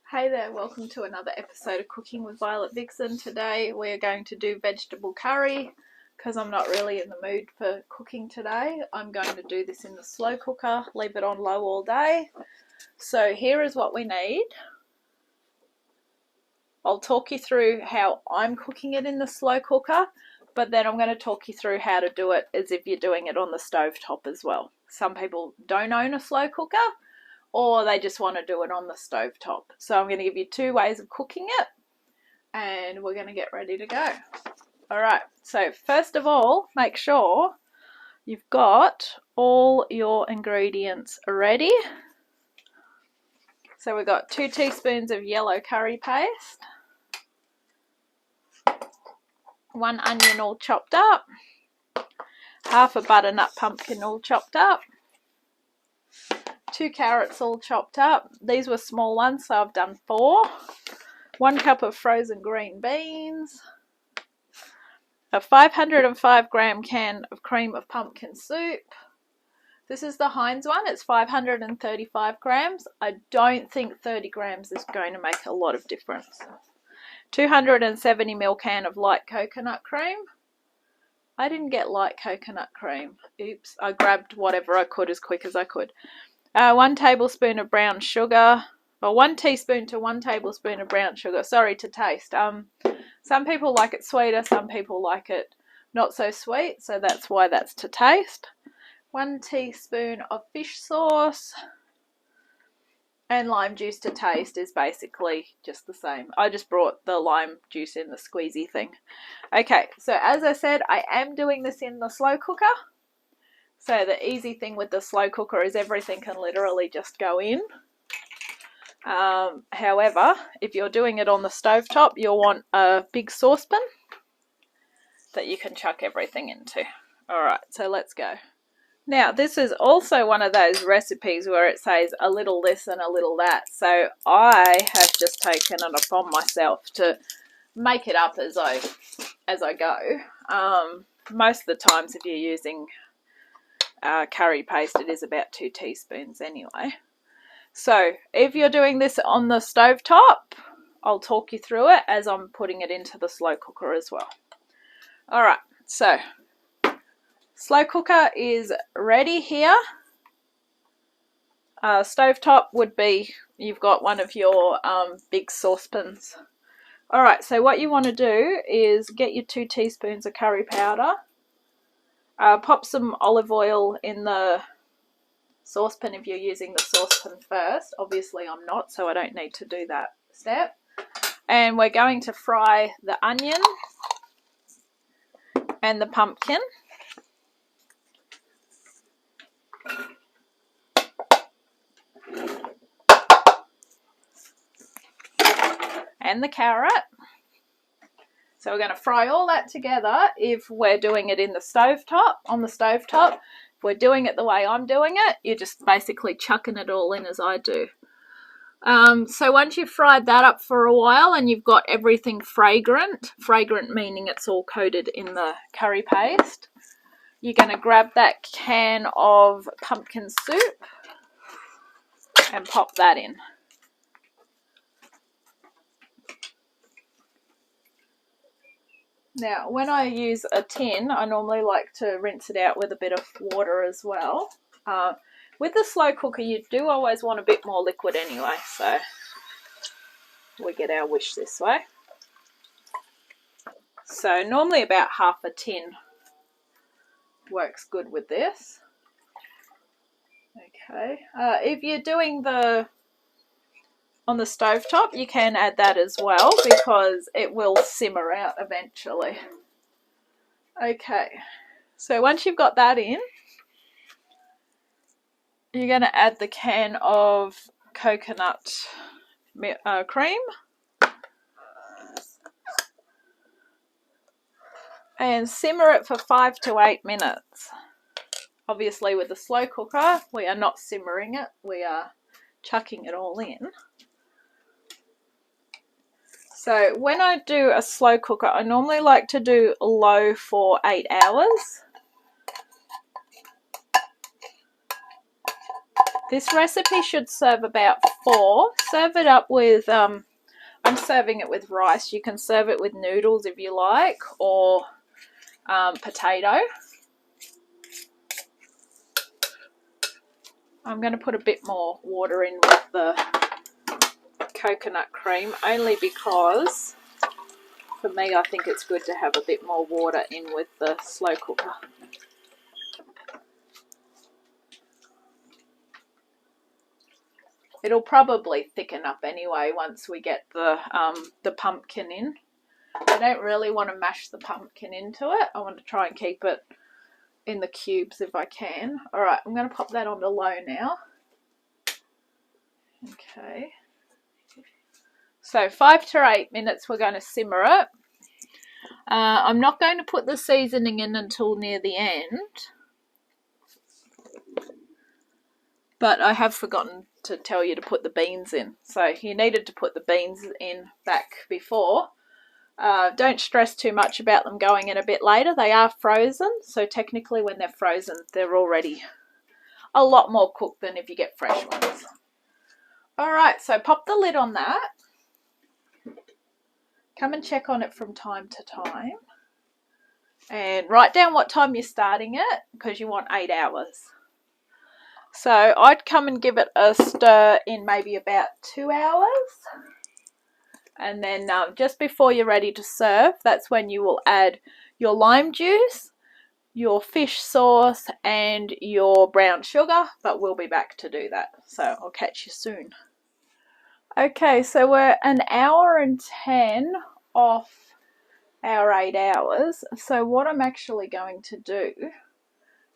Hey there, welcome to another episode of Cooking with Violet Vixen. Today we're going to do vegetable curry because I'm not really in the mood for cooking today. I'm going to do this in the slow cooker, leave it on low all day. So here is what we need. I'll talk you through how I'm cooking it in the slow cooker, but then I'm going to talk you through how to do it as if you're doing it on the stovetop as well. Some people don't own a slow cooker, or they just want to do it on the stovetop. So I'm going to give you two ways of cooking it, and we're going to get ready to go. Alright, so first of all, make sure you've got all your ingredients ready. So we've got 2 teaspoons of yellow curry paste, 1 onion all chopped up, half a butternut pumpkin all chopped up, 2 carrots all chopped up. These were small ones, so I've done 4. 1 cup of frozen green beans, a 505 gram can of cream of pumpkin soup. This is the Heinz one. It's 535 grams. I don't think 30 grams is going to make a lot of difference. 270 ml can of light coconut cream. I didn't get light coconut cream. Oops, I grabbed whatever I could as quick as I could. 1 tablespoon of brown sugar, or 1 teaspoon to 1 tablespoon of brown sugar. Sorry, to taste. Some people like it sweeter, some people like it not so sweet, so that's why that's to taste. 1 teaspoon of fish sauce, and lime juice to taste is basically just the same. I just brought the lime juice in the squeezy thing. Okay, so as I said, I am doing this in the slow cooker. So the easy thing with the slow cooker is everything can literally just go in. However, if you're doing it on the stovetop, you'll want a big saucepan that you can chuck everything into. Alright, so let's go. Now, this is also one of those recipes where it says a little this and a little that. So I have just taken it upon myself to make it up as I go. Most of the times if you're using curry paste, it is about 2 teaspoons anyway. So if you're doing this on the stovetop, I'll talk you through it as I'm putting it into the slow cooker as well. Alright, so slow cooker is ready here. Stovetop would be, you've got one of your big saucepans. Alright, so what you want to do is get your 2 teaspoons of curry powder. Pop some olive oil in the saucepan if you're using the saucepan first. Obviously I'm not, so I don't need to do that step. And we're going to fry the onion and the pumpkin. And the carrot. So we're going to fry all that together if we're doing it in the stovetop, on the stovetop. If we're doing it the way I'm doing it, you're just basically chucking it all in as I do. So once you've fried that up for a while and you've got everything fragrant meaning it's all coated in the curry paste, you're going to grab that can of pumpkin soup and pop that in. Now, when I use a tin, I normally like to rinse it out with a bit of water as well. With the slow cooker, you do always want a bit more liquid anyway, so we get our wish this way. So normally about half a tin works good with this. Okay, if you're doing on the stovetop, you can add that as well because it will simmer out eventually. Okay, so once you've got that in, you're going to add the can of coconut cream. And simmer it for 5 to 8 minutes. Obviously with the slow cooker, we are not simmering it, we are chucking it all in. So when I do a slow cooker, I normally like to do low for 8 hours. This recipe should serve about 4. Serve it up with, I'm serving it with rice. You can serve it with noodles if you like, or potato. I'm going to put a bit more water in with the coconut cream, only because for me I think it's good to have a bit more water in with the slow cooker. It'll probably thicken up anyway once we get the pumpkin in. I don't really want to mash the pumpkin into it. I want to try and keep it in the cubes if I can. Alright, I'm going to pop that on to low now. Okay. So 5 to 8 minutes we're going to simmer it. I'm not going to put the seasoning in until near the end. But I have forgotten to tell you to put the beans in. So you needed to put the beans in back before. Don't stress too much about them going in a bit later. They are frozen, so technically when they're frozen, they're already a lot more cooked than if you get fresh ones. Alright, so pop the lid on that. Come and check on it from time to time. And write down what time you're starting it, because you want 8 hours. So I'd come and give it a stir in maybe about 2 hours. And then just before you're ready to serve, that's when you will add your lime juice, your fish sauce, and your brown sugar. But we'll be back to do that. So I'll catch you soon. Okay, so we're an hour and 10 off our 8 hours. So what I'm actually going to do,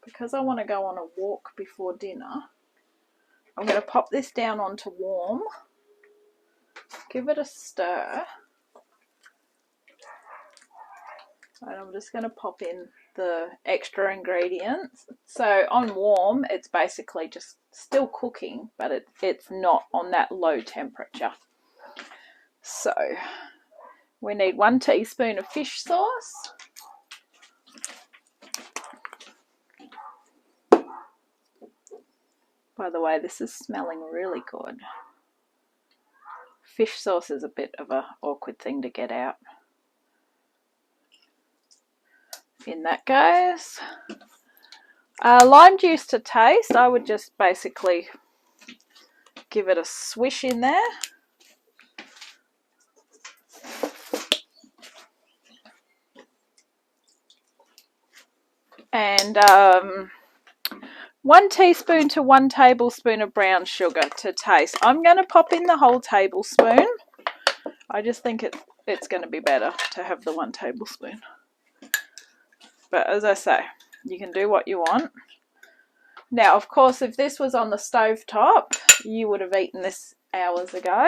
because I want to go on a walk before dinner, I'm going to pop this down onto warm, give it a stir, and I'm just going to pop in the extra ingredients. So on warm, it's basically just still cooking, but it's not on that low temperature. So we need 1 teaspoon of fish sauce. By the way, this is smelling really good. Fish sauce is a bit of an awkward thing to get out. In that goes. Lime juice to taste. I would just basically give it a swish in there. And 1 teaspoon to 1 tablespoon of brown sugar to taste. I'm going to pop in the whole tablespoon. I just think it's going to be better to have the 1 tablespoon. But as I say, you can do what you want. Now, of course, if this was on the stove top, you would have eaten this hours ago.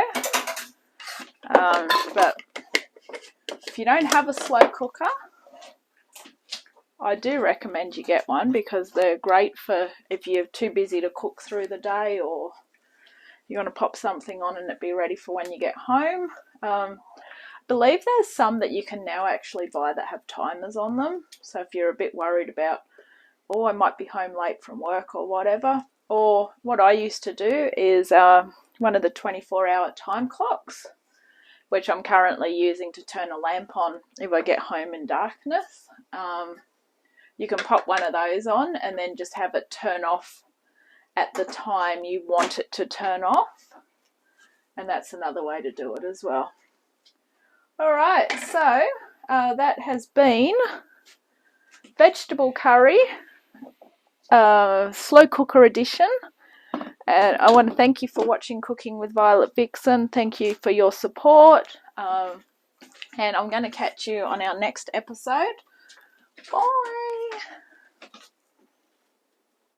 But if you don't have a slow cooker, I do recommend you get one, because they're great for if you're too busy to cook through the day, or you want to pop something on and it be ready for when you get home. I believe there's some that you can now actually buy that have timers on them. So if you're a bit worried about, oh, I might be home late from work or whatever. Or what I used to do is one of the 24-hour time clocks, which I'm currently using to turn a lamp on if I get home in darkness. You can pop one of those on and then just have it turn off at the time you want it to turn off. And that's another way to do it as well. Alright, so that has been vegetable curry, slow cooker edition. And I want to thank you for watching Cooking with Violet Vixen. Thank you for your support. And I'm going to catch you on our next episode. Bye!